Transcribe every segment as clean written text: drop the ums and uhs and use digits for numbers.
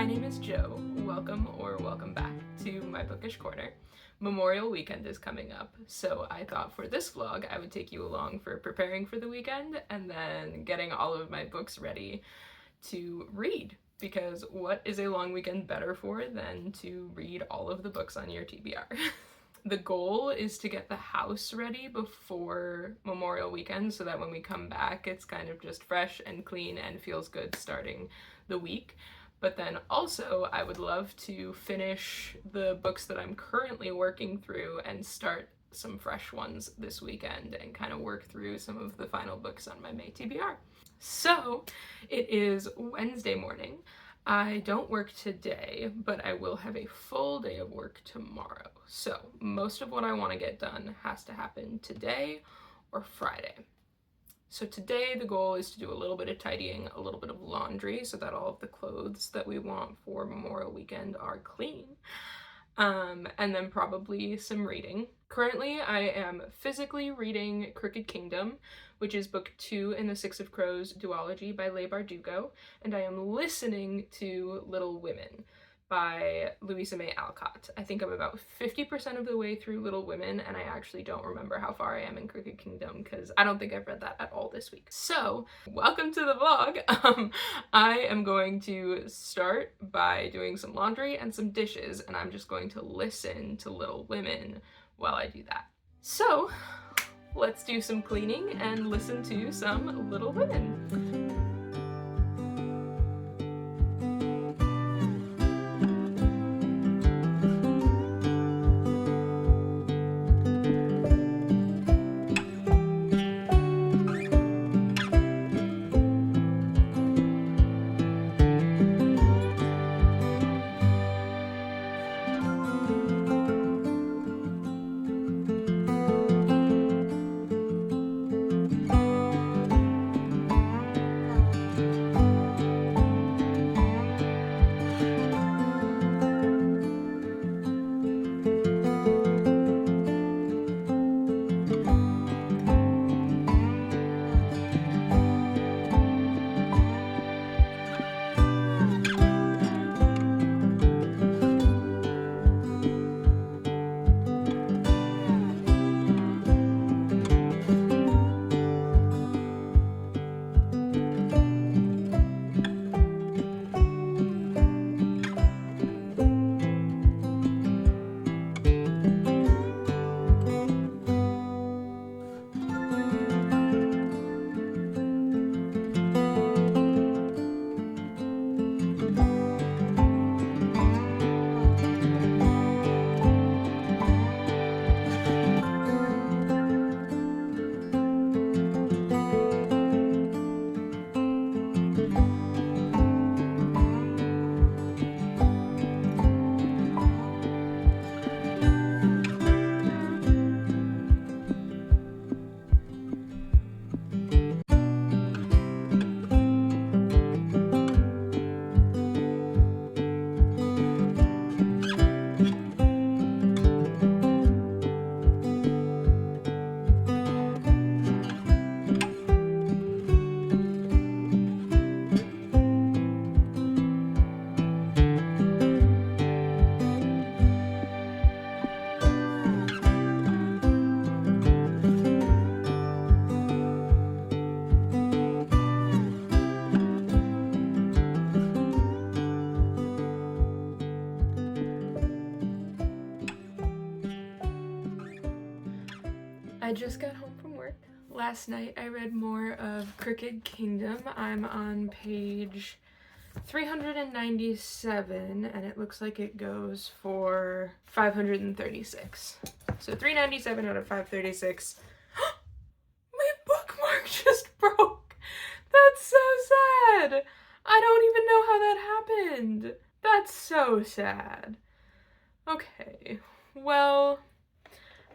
My name is Jo. Welcome back to my bookish corner. Memorial weekend is coming up, so I thought for this vlog I would take you along for preparing for the weekend and then getting all of my books ready to read. Because what is a long weekend better for than to read all of the books on your TBR? The goal is to get the house ready before Memorial weekend so that when we come back it's kind of just fresh and clean and feels good starting the week. But then also I would love to finish the books that I'm currently working through and start some fresh ones this weekend and kind of work through some of the final books on my May TBR. So it is Wednesday morning. I don't work today, but I will have a full day of work tomorrow. So most of what I want to get done has to happen today or Friday. So today the goal is to do a little bit of tidying, a little bit of laundry so that all of the clothes that we want for Memorial weekend are clean. And then probably some reading. Currently I am physically reading Crooked Kingdom, which is book 2 in the Six of Crows duology by Leigh Bardugo, and I am listening to Little Women by Louisa Alcott. I think I'm about 50% of the way through Little Women, and I actually don't remember how far I am in Crooked Kingdom because I don't think I've read that at all this week. So, welcome to the vlog. I am going to start by doing some laundry and some dishes, and I'm just going to listen to Little Women while I do that. So, let's do some cleaning and listen to some Little Women. I just got home from work. Last night I read more of Crooked Kingdom. I'm on page 397 and it looks like it goes for 536. So 397 out of 536. My bookmark just broke! That's so sad! I don't even know how that happened. That's so sad. Okay, well,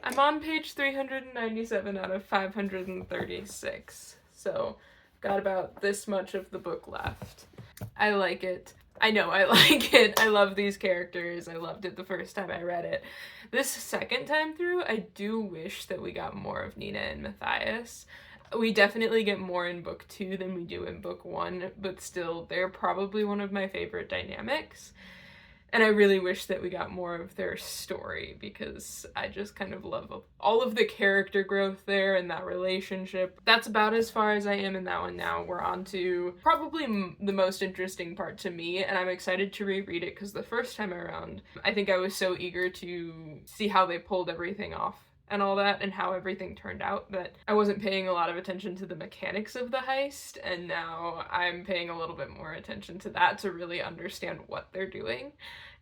I'm on page 397 out of 536, so I've got about this much of the book left. I like it. I know I like it. I love these characters. I loved it the first time I read it. This second time through, I do wish that we got more of Nina and Matthias. We definitely get more in book 2 than we do in book 1, but still, they're probably one of my favorite dynamics. And I really wish that we got more of their story, because I just kind of love all of the character growth there and that relationship. That's about as far as I am in that one now. We're on to probably the most interesting part to me, and I'm excited to reread it because the first time around, I think I was so eager to see how they pulled everything off and all that and how everything turned out that I wasn't paying a lot of attention to the mechanics of the heist, and now I'm paying a little bit more attention to that to really understand what they're doing.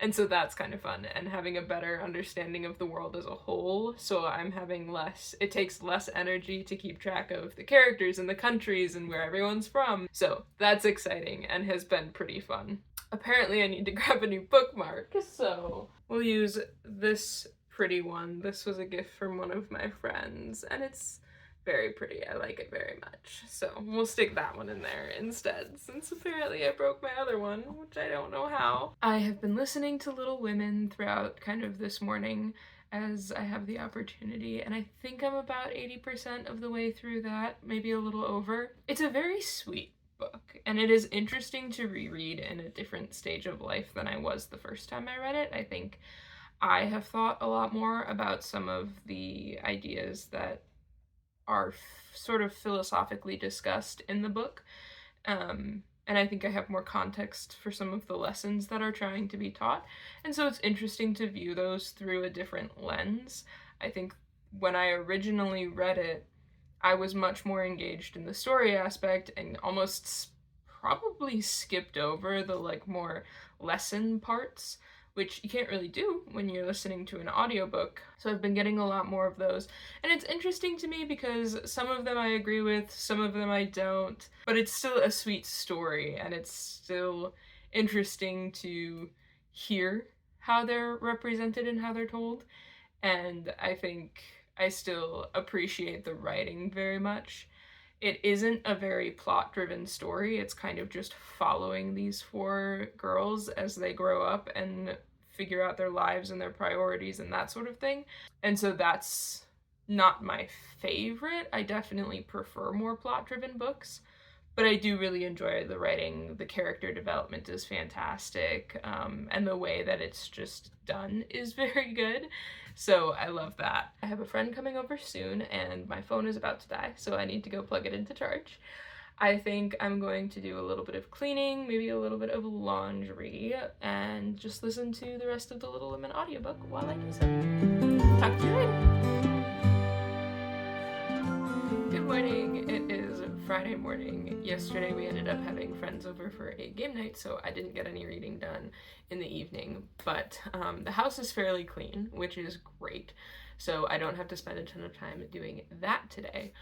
And so that's kind of fun, and having a better understanding of the world as a whole, so I'm having it takes less energy to keep track of the characters and the countries and where everyone's from. So that's exciting and has been pretty fun. Apparently I need to grab a new bookmark, so we'll use this pretty one. This was a gift from one of my friends, and it's very pretty. I like it very much. So we'll stick that one in there instead, since apparently I broke my other one, which I don't know how. I have been listening to Little Women throughout kind of this morning as I have the opportunity, and I think I'm about 80% of the way through that, maybe a little over. It's a very sweet book, and it is interesting to reread in a different stage of life than I was the first time I read it. I think I have thought a lot more about some of the ideas that are sort of philosophically discussed in the book. And I think I have more context for some of the lessons that are trying to be taught. And so it's interesting to view those through a different lens. I think when I originally read it, I was much more engaged in the story aspect and almost probably skipped over the more lesson parts, which you can't really do when you're listening to an audiobook. So I've been getting a lot more of those. And it's interesting to me because some of them I agree with, some of them I don't, but it's still a sweet story, and it's still interesting to hear how they're represented and how they're told. And I think I still appreciate the writing very much. It isn't a very plot-driven story. It's kind of just following these 4 girls as they grow up and figure out their lives and their priorities and that sort of thing. And so that's not my favorite. I definitely prefer more plot-driven books, but I do really enjoy the writing. The character development is fantastic, and the way that it's just done is very good. So I love that. I have a friend coming over soon, and my phone is about to die, so I need to go plug it into charge. I think I'm going to do a little bit of cleaning, maybe a little bit of laundry, and just listen to the rest of the Little Women audiobook while I do so. Talk to you later. Good morning. It is Friday morning. Yesterday we ended up having friends over for a game night, so I didn't get any reading done in the evening, but the house is fairly clean, which is great, so I don't have to spend a ton of time doing that today.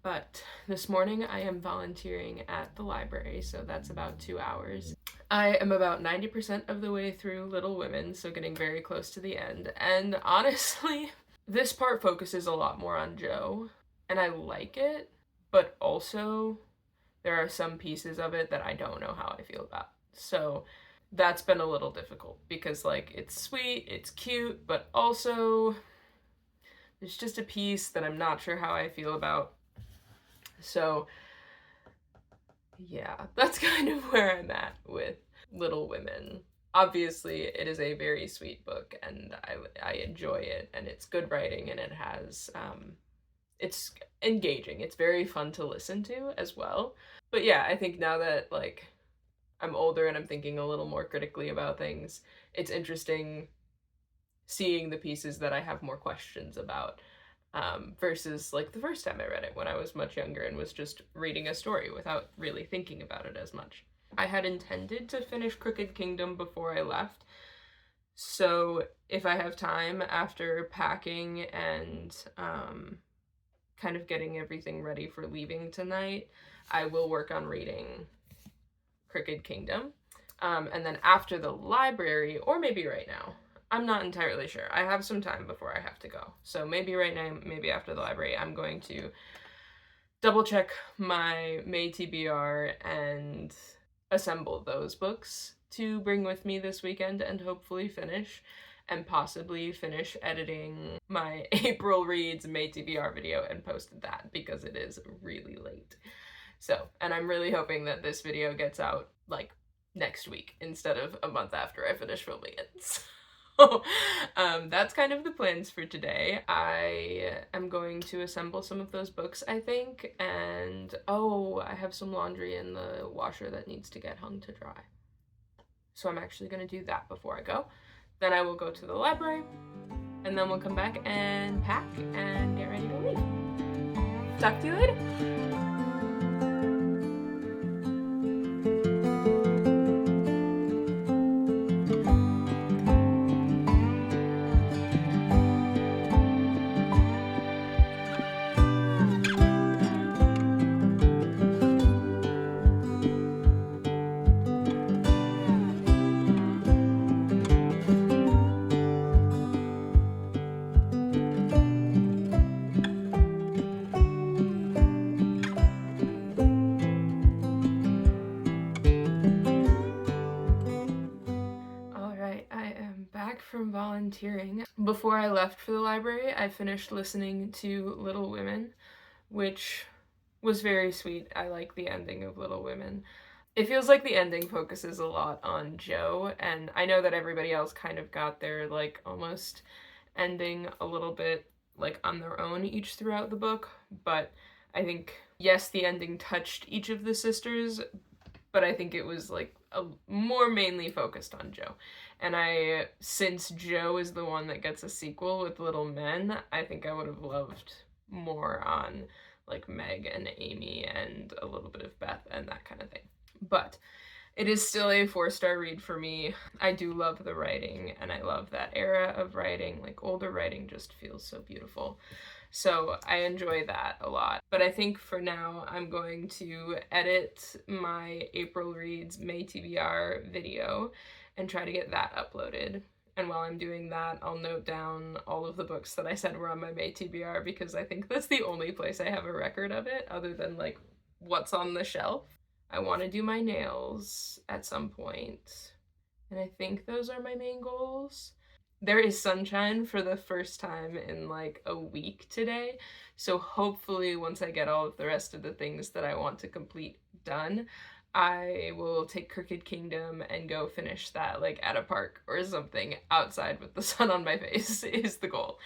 But this morning I am volunteering at the library, so that's about 2 hours. I am about 90% of the way through Little Women, so getting very close to the end, and honestly, this part focuses a lot more on Jo, and I like it, but also there are some pieces of it that I don't know how I feel about. So that's been a little difficult, because it's sweet, it's cute, but also there's just a piece that I'm not sure how I feel about. So yeah, that's kind of where I'm at with Little Women. Obviously, it is a very sweet book, and I enjoy it, and it's good writing, and it has, it's engaging. It's very fun to listen to as well. But yeah, I think now that, I'm older and I'm thinking a little more critically about things, it's interesting seeing the pieces that I have more questions about. Versus the first time I read it when I was much younger and was just reading a story without really thinking about it as much. I had intended to finish Crooked Kingdom before I left, so if I have time after packing and kind of getting everything ready for leaving tonight, I will work on reading Crooked Kingdom. And then after the library, or maybe right now, I'm not entirely sure. I have some time before I have to go. So maybe right now, maybe after the library, I'm going to double check my May TBR and assemble those books to bring with me this weekend and hopefully finish. and possibly finish editing my April Reads May TBR video and posted that because it is really late. So, and I'm really hoping that this video gets out like next week instead of a month after I finish filming it. So, that's kind of the plans for today. I am going to assemble some of those books, I think, and oh, I have some laundry in the washer that needs to get hung to dry. So I'm actually going to do that before I go. Then I will go to the library, and then we'll come back and pack and get ready to leave. Talk to you later. From volunteering. Before I left for the library, I finished listening to Little Women, which was very sweet. I like the ending of Little Women. It feels like the ending focuses a lot on Jo, and I know that everybody else kind of got their like almost ending a little bit like on their own each throughout the book, but I think, yes, the ending touched each of the sisters, but I think it was like more mainly focused on Jo. And since Jo is the one that gets a sequel with Little Men, I think I would have loved more on like Meg and Amy and a little bit of Beth and that kind of thing. But it is still a 4-star read for me. I do love the writing, and I love that era of writing. Like, older writing just feels so beautiful. So I enjoy that a lot. But I think for now, I'm going to edit my April Reads May TBR video and try to get that uploaded. And while I'm doing that, I'll note down all of the books that I said were on my May TBR, because I think that's the only place I have a record of it, other than like what's on the shelf. I want to do my nails at some point, and I think those are my main goals. There is sunshine for the first time in like a week today, so hopefully once I get all of the rest of the things that I want to complete done, I will take Crooked Kingdom and go finish that like at a park or something outside with the sun on my face is the goal.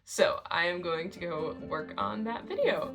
So I am going to go work on that video.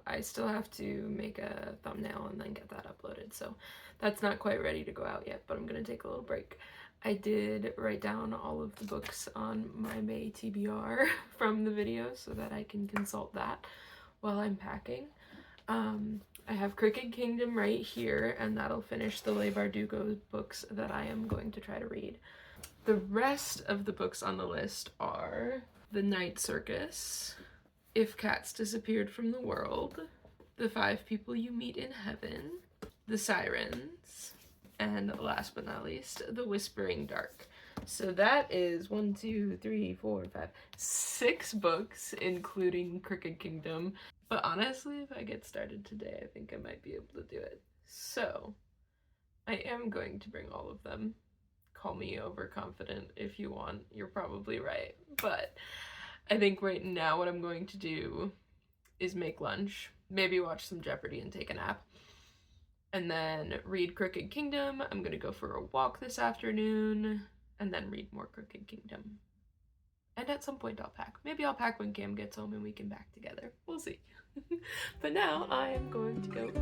I still have to make a thumbnail and then get that uploaded, so that's not quite ready to go out yet, but I'm gonna take a little break. I did write down all of the books on my May TBR from the video so that I can consult that while I'm packing. I have Crooked Kingdom right here, and that'll finish the Leigh Bardugo books that I am going to try to read. The rest of the books on the list are The Night Circus, If Cats Disappeared from the World, The 5 People You Meet in Heaven, The Sirens, and last but not least, The Whispering Dark. So that is 1, 2, 3, 4, 5, 6 books, including Crooked Kingdom. But honestly, if I get started today, I think I might be able to do it. So I am going to bring all of them. Call me overconfident if you want. You're probably right. But I think right now what I'm going to do is make lunch maybe watch some Jeopardy and take a nap. And then read Crooked Kingdom. I'm gonna go for a walk this afternoon, and then read more Crooked Kingdom. And at some point I'll pack. Maybe I'll pack when Cam gets home and we can back together. We'll see. But now I am going to go eat.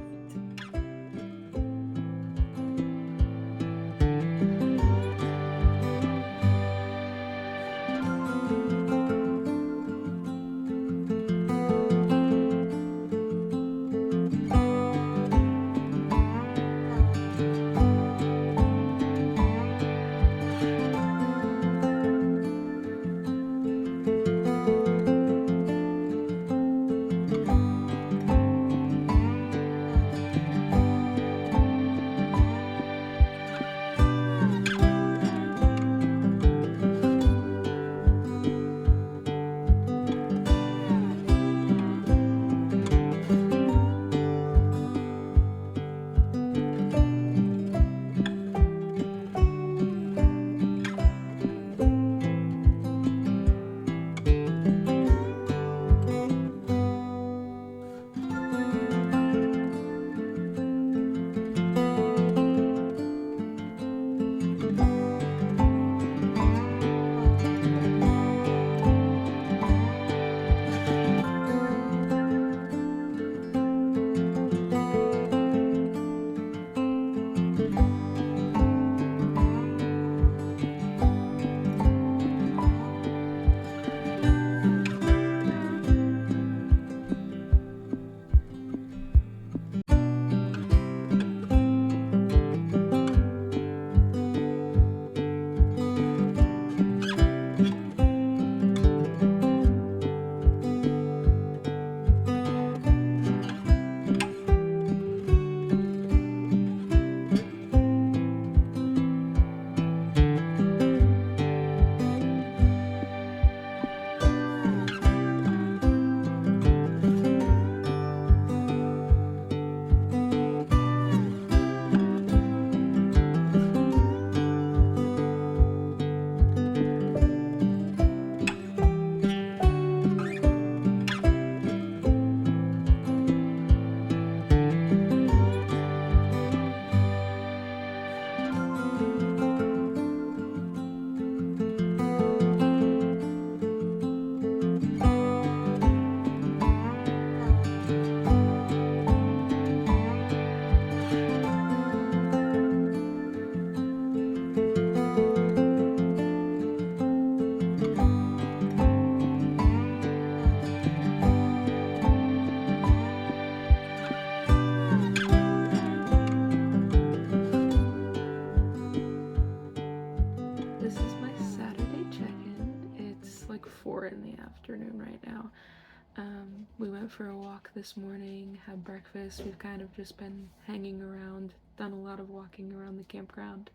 We went for a walk this morning, had breakfast. We've kind of just been hanging around, done a lot of walking around the campground.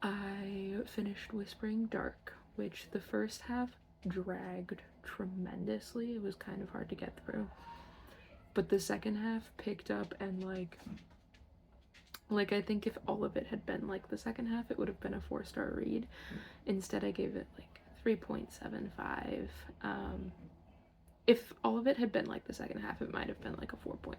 I finished Whispering Dark, which the first half dragged tremendously. It was kind of hard to get through. But the second half picked up and I think if all of it had been like the second half, it would have been a 4-star read. Instead, I gave it like 3.75. If all of it had been like the second half, it might have been like a 4.5.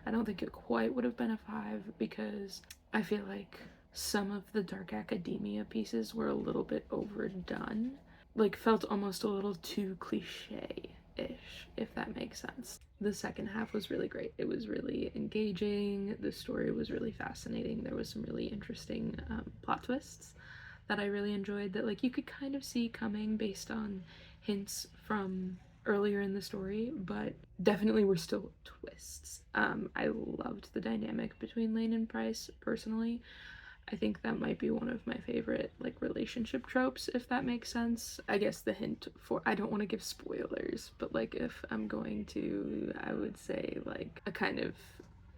I don't think it quite would have been a 5 because I feel like some of the dark academia pieces were a little bit overdone. Like, felt almost a little too cliche-ish, if that makes sense. The second half was really great. It was really engaging. The story was really fascinating. There was some really interesting plot twists that I really enjoyed that, like, you could kind of see coming based on hints from earlier in the story, but definitely were still twists. I loved the dynamic between Lane and Price, personally. I think that might be one of my favorite, like, relationship tropes, if that makes sense. I guess the hint for, I don't want to give spoilers, but, like, if I'm going to, I would say, like, a kind of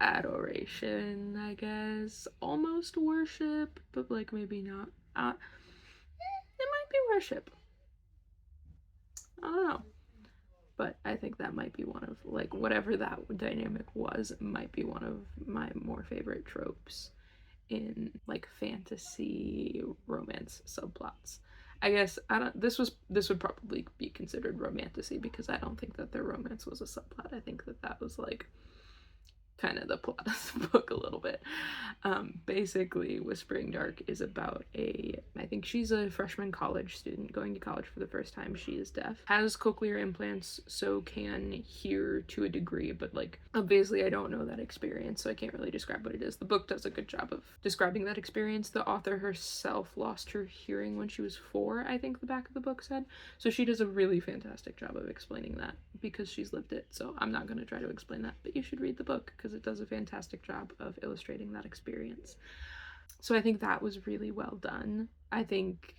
adoration, I guess. Almost worship, but, like, maybe not. It might be worship. I don't know. But I think that might be one of, like, whatever that dynamic was, might be one of my more favorite tropes in, like, fantasy romance subplots. I guess this would probably be considered romantasy, because I don't think that their romance was a subplot. I think that was like kind of the plot of the book a little bit. Basically, Whispering Dark is about I think she's a freshman college student going to college for the first time. She is deaf, has cochlear implants, so can hear to a degree, but like obviously I don't know that experience, so I can't really describe what it is. The book does a good job of describing that experience. The author herself lost her hearing when she was 4, I think the back of the book said, so she does a really fantastic job of explaining that because she's lived it. So I'm not going to try to explain that, but you should read the book because it does a fantastic job of illustrating that experience. So I think that was really well done. I think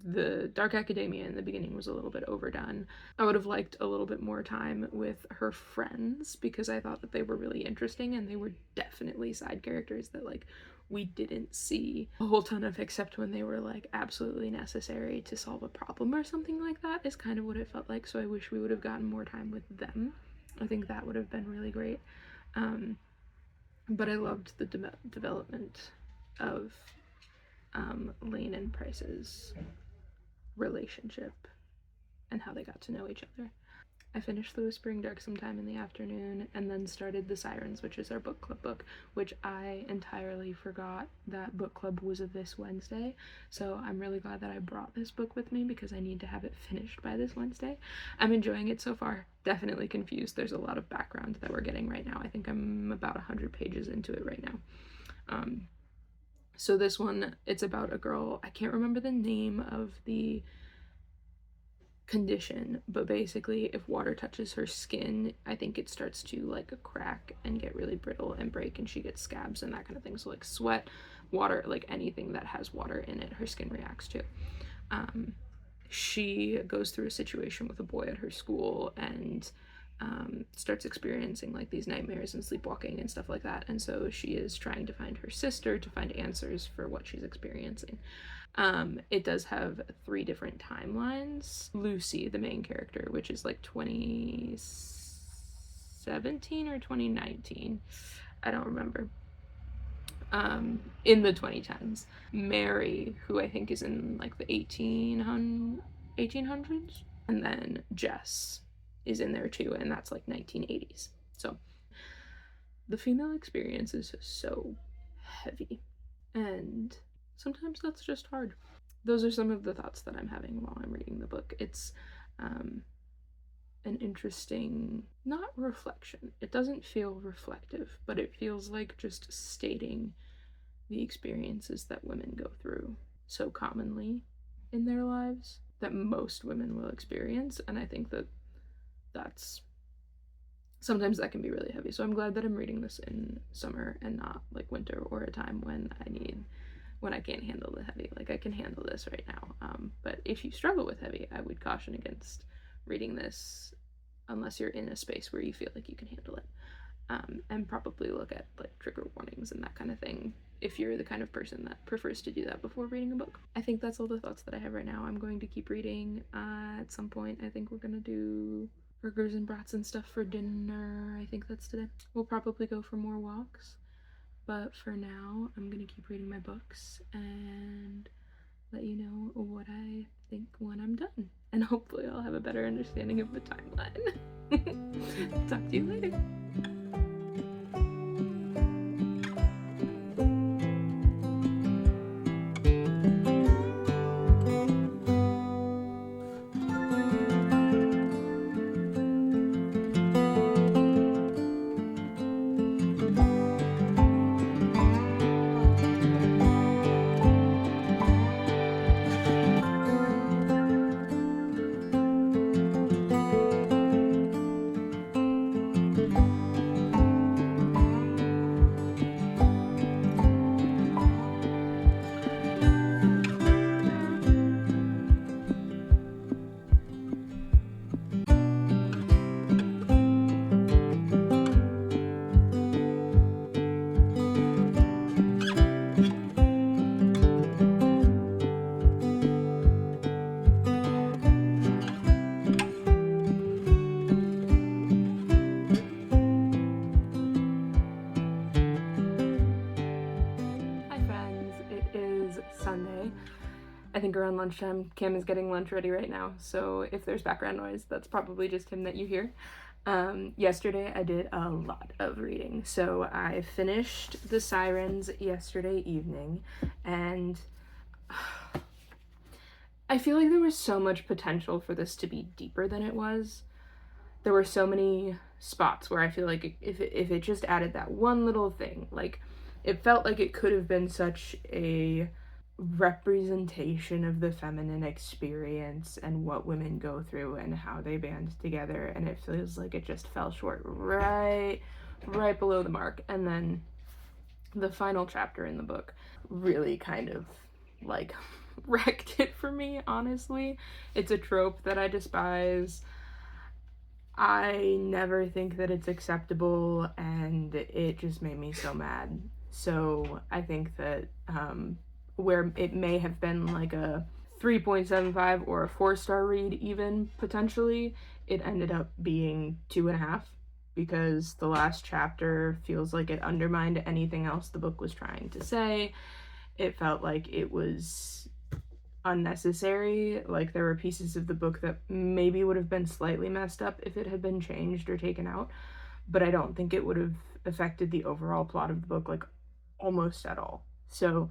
the Dark Academia in the beginning was a little bit overdone. I would have liked a little bit more time with her friends because I thought that they were really interesting, and they were definitely side characters that like we didn't see a whole ton of, except when they were like absolutely necessary to solve a problem or something like that, is kind of what it felt like. So I wish we would have gotten more time with them. I think that would have been really great. But I loved the development of Lane and Price's relationship and how they got to know each other. I finished The Whispering Dark sometime in the afternoon and then started The Sirens, which is our book club book, which I entirely forgot that book club was this Wednesday. So I'm really glad that I brought this book with me because I need to have it finished by this Wednesday. I'm enjoying it so far. Definitely confused. There's a lot of background that we're getting right now. I think I'm about 100 pages into it right now. So this one, it's about a girl. I can't remember the name of the condition, but basically if water touches her skin, I think it starts to like crack and get really brittle and break, and she gets scabs and that kind of thing. So like sweat, water, like anything that has water in it, her skin reacts to. She goes through a situation with a boy at her school and starts experiencing like these nightmares and sleepwalking and stuff like that, and so she is trying to find her sister to find answers for what she's experiencing. It does have 3 different timelines. Lucy, the main character, which is like 2017 or 2019, I don't remember, in the 2010s. Mary, who I think is in like the 1800s, and then Jess is in there too, and that's like 1980s. So the female experience is so heavy, and sometimes that's just hard. Those are some of the thoughts that I'm having while I'm reading the book. It's an interesting, not reflection. It doesn't feel reflective, but it feels like just stating the experiences that women go through so commonly in their lives that most women will experience. And I think that sometimes that can be really heavy. So I'm glad that I'm reading this in summer and not like winter or a time when I can't handle the heavy. Like I can handle this right now. But if you struggle with heavy, I would caution against reading this unless you're in a space where you feel like you can handle it. And probably look at like trigger warnings and that kind of thing if you're the kind of person that prefers to do that before reading a book. I think that's all the thoughts that I have right now. I'm going to keep reading. At some point, I think we're gonna do burgers and brats and stuff for dinner. I think that's today. We'll probably go for more walks, but for now I'm gonna keep reading my books and let you know what I think when I'm done, and hopefully I'll have a better understanding of the timeline. Talk to you later. around lunchtime. Cam is getting lunch ready right now, so if there's background noise, that's probably just him that you hear. Yesterday I did a lot of reading. So I finished The Sirens yesterday evening, and I feel like there was so much potential for this to be deeper than it was. There were so many spots where I feel like if it just added that one little thing, like, it felt like it could have been such a representation of the feminine experience and what women go through and how they band together, and it feels like it just fell short right below the mark. And then the final chapter in the book really kind of like wrecked it for me, honestly. It's a trope that I despise. I never think that it's acceptable, and it just made me so mad. So I think that where it may have been like a 3.75 or a 4-star read even, potentially, it ended up being 2.5, because the last chapter feels like it undermined anything else the book was trying to say. It felt like it was unnecessary. Like, there were pieces of the book that maybe would have been slightly messed up if it had been changed or taken out, but I don't think it would have affected the overall plot of the book, like, almost at all. So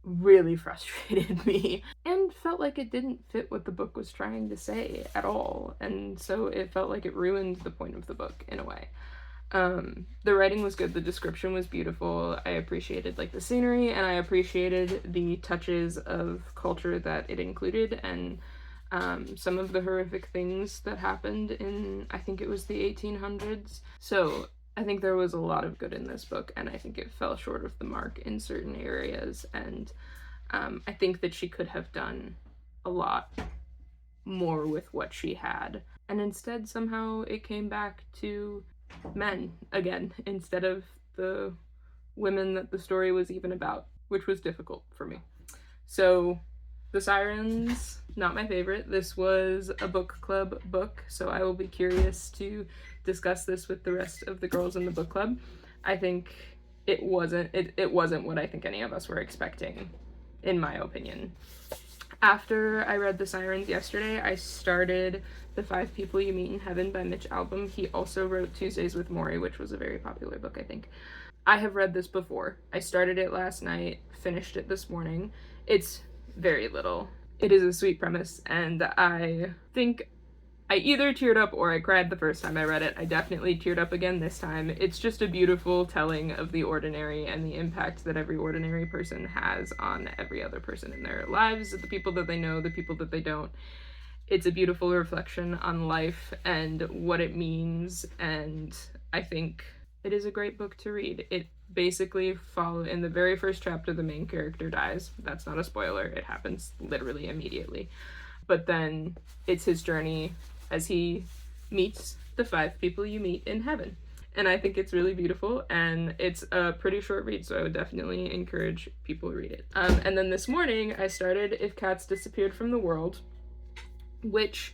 really frustrated me, and felt like it didn't fit what the book was trying to say at all, and so it felt like it ruined the point of the book in a way. The writing was good, the description was beautiful, I appreciated like the scenery, and I appreciated the touches of culture that it included, and some of the horrific things that happened in, I think it was the 1800s. So I think there was a lot of good in this book, and I think it fell short of the mark in certain areas, and I think that she could have done a lot more with what she had. And instead, somehow, it came back to men again, instead of the women that the story was even about, which was difficult for me. So, The Sirens, not my favorite. This was a book club book, so I will be curious to discuss this with the rest of the girls in the book club. I think it wasn't what I think any of us were expecting, in my opinion. After I read The Sirens yesterday, I started The 5 People You Meet in Heaven by Mitch Albom. He also wrote Tuesdays with Morrie, which was a very popular book, I think. I have read this before. I started it last night, finished it this morning. It's very little. It is a sweet premise, and I think I either teared up or I cried the first time I read it. I definitely teared up again this time. It's just a beautiful telling of the ordinary and the impact that every ordinary person has on every other person in their lives, the people that they know, the people that they don't. It's a beautiful reflection on life and what it means, and I think it is a great book to read. It basically in the very first chapter, the main character dies. That's not a spoiler. It happens literally immediately. But then it's his journey as he meets the 5 people you meet in heaven. And I think it's really beautiful, and it's a pretty short read, so I would definitely encourage people to read it. And then this morning, I started If Cats Disappeared from the World, which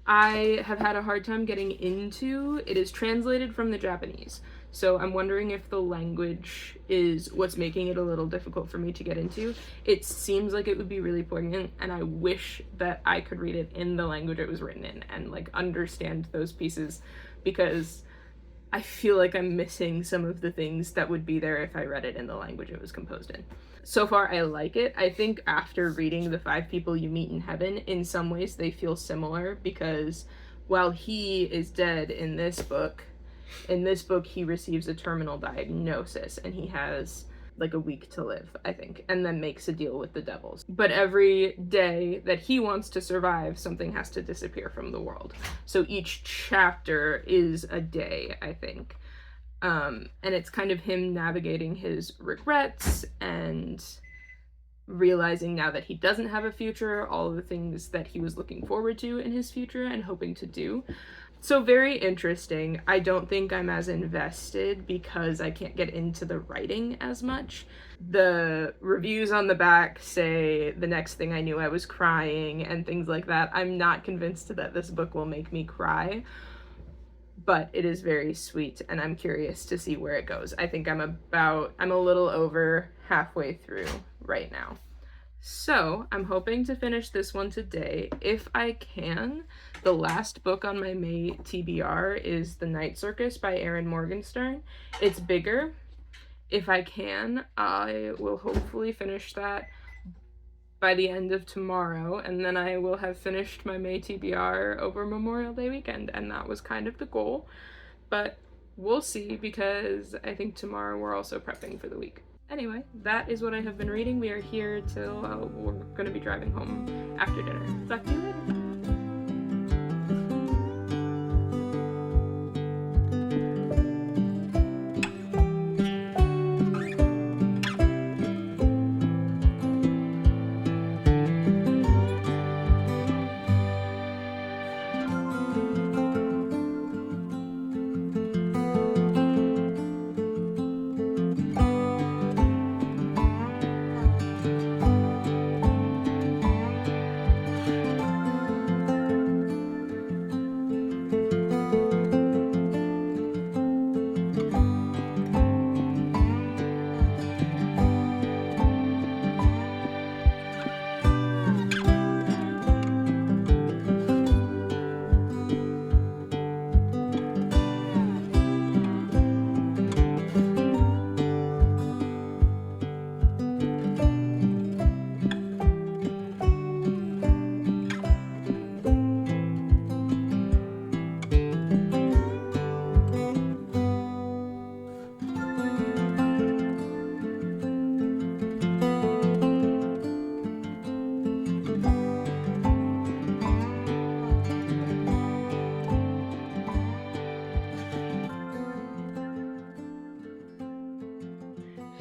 I have had a hard time getting into. It is translated from the Japanese, so I'm wondering if the language is what's making it a little difficult for me to get into. It seems like it would be really poignant, and I wish that I could read it in the language it was written in and like understand those pieces, because I feel like I'm missing some of the things that would be there if I read it in the language it was composed in. So far, I like it. I think after reading The 5 People You Meet in Heaven, in some ways they feel similar, because while he is dead in this book he receives a terminal diagnosis, and he has like a week to live, I think, and then makes a deal with the devils. But every day that he wants to survive, something has to disappear from the world. So each chapter is a day, I think. And it's kind of him navigating his regrets and realizing now that he doesn't have a future, all of the things that he was looking forward to in his future and hoping to do. So very interesting. I don't think I'm as invested because I can't get into the writing as much. The reviews on the back say the next thing I knew I was crying and things like that. I'm not convinced that this book will make me cry, but it is very sweet, and I'm curious to see where it goes. I think I'm a little over halfway through right now. So, I'm hoping to finish this one today. If I can, the last book on my May TBR is The Night Circus by Erin Morgenstern. It's bigger. If I can, I will hopefully finish that by the end of tomorrow, and then I will have finished my May TBR over Memorial Day weekend, and that was kind of the goal. But we'll see, because I think tomorrow we're also prepping for the week. Anyway, that is what I have been reading. We are here till we're going to be driving home after dinner. Talk to you later.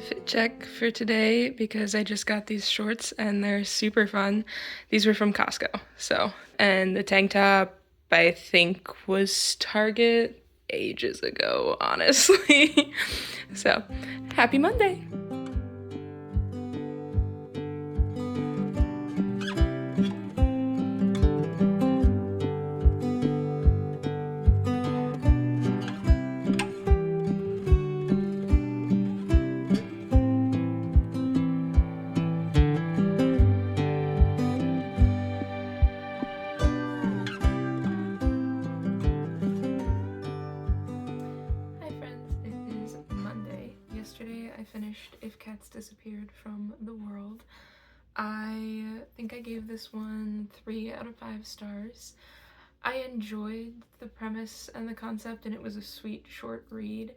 Fit check for today, because I just got these shorts and they're super fun. These were from Costco. And the tank top I think was Target ages ago, honestly. So, happy Monday. I finished If Cats Disappeared from the World. I think I gave this one 3 out of 5 stars. I enjoyed the premise and the concept, and it was a sweet short read,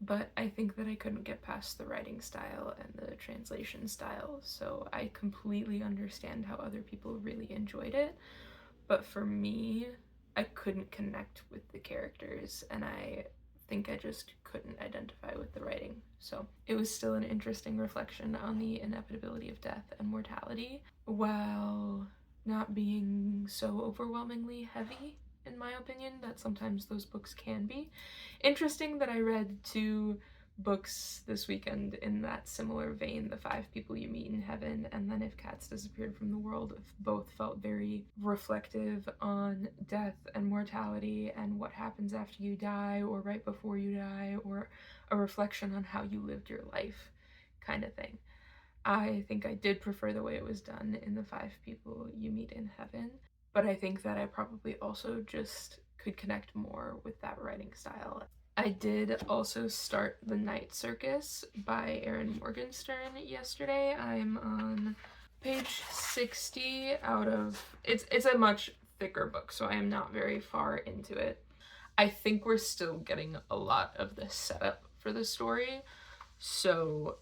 but I think that I couldn't get past the writing style and the translation style, so I completely understand how other people really enjoyed it, but for me, I couldn't connect with the characters, and I think I just couldn't identify with the writing. So it was still an interesting reflection on the inevitability of death and mortality, while not being so overwhelmingly heavy, in my opinion, that sometimes those books can be. Interesting that I read 2 books this weekend in that similar vein, The 5 People You Meet in Heaven and then If Cats Disappeared from the World. Both felt very reflective on death and mortality and what happens after you die or right before you die, or a reflection on how you lived your life kind of thing. I think I did prefer the way it was done in The 5 People You Meet in Heaven, but I think that I probably also just could connect more with that writing style. I did also start The Night Circus by Erin Morgenstern yesterday. I'm on page 60 out of... It's a much thicker book, so I am not very far into it. I think we're still getting a lot of the setup for the story, so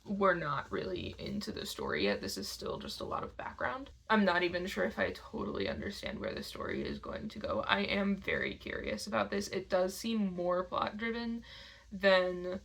we're not really into the story yet. This is still just a lot of background. I'm not even sure if I totally understand where the story is going to go. I am very curious about this. It does seem more plot driven than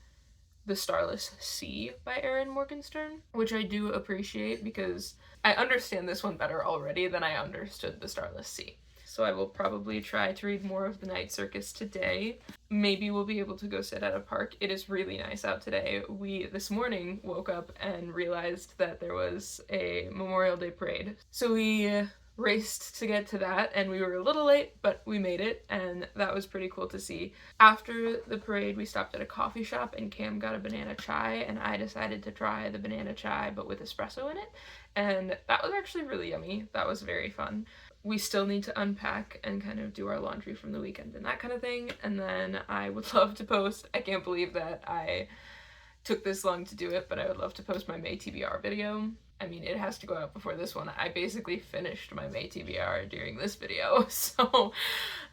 The Starless Sea by Erin Morgenstern, which I do appreciate because I understand this one better already than I understood The Starless Sea. So I will probably try to read more of The Night Circus today. Maybe we'll be able to go sit at a park. It is really nice out today. We, this morning, woke up and realized that there was a Memorial Day parade. So we raced to get to that, and we were a little late, but we made it, and that was pretty cool to see. After the parade, we stopped at a coffee shop, and Cam got a banana chai, and I decided to try the banana chai, but with espresso in it, and that was actually really yummy. That was very fun. We still need to unpack and kind of do our laundry from the weekend and that kind of thing, and then I would love to post, I can't believe that I took this long to do it, but I would love to post my May TBR video. I mean, it has to go out before this one. I basically finished my May TBR during this video, so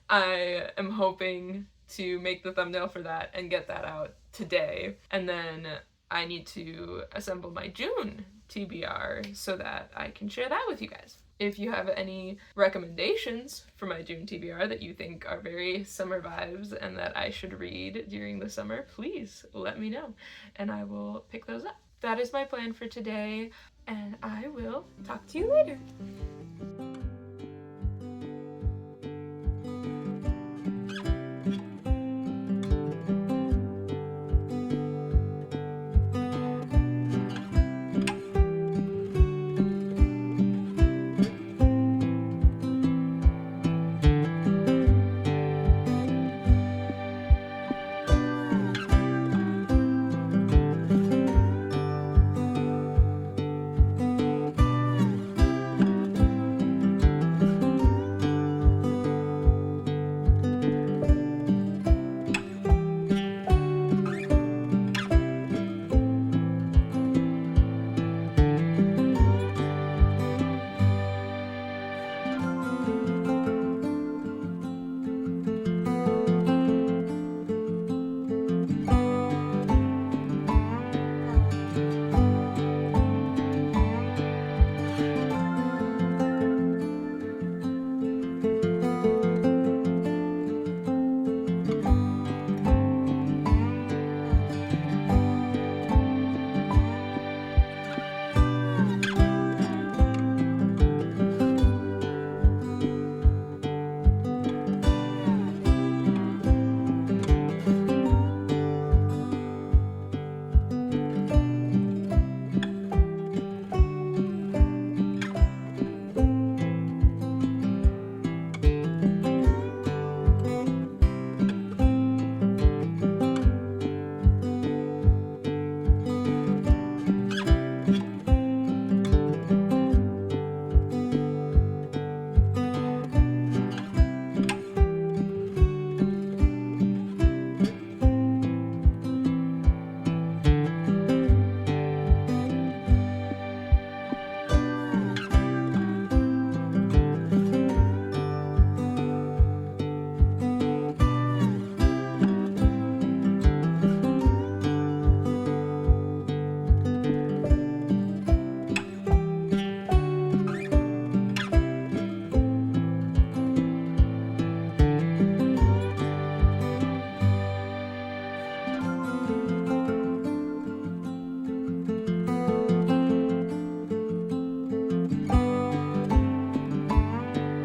I am hoping to make the thumbnail for that and get that out today. And then I need to assemble my June TBR so that I can share that with you guys. If you have any recommendations for my June TBR that you think are very summer vibes and that I should read during the summer, please let me know and I will pick those up. That is my plan for today, and I will talk to you later.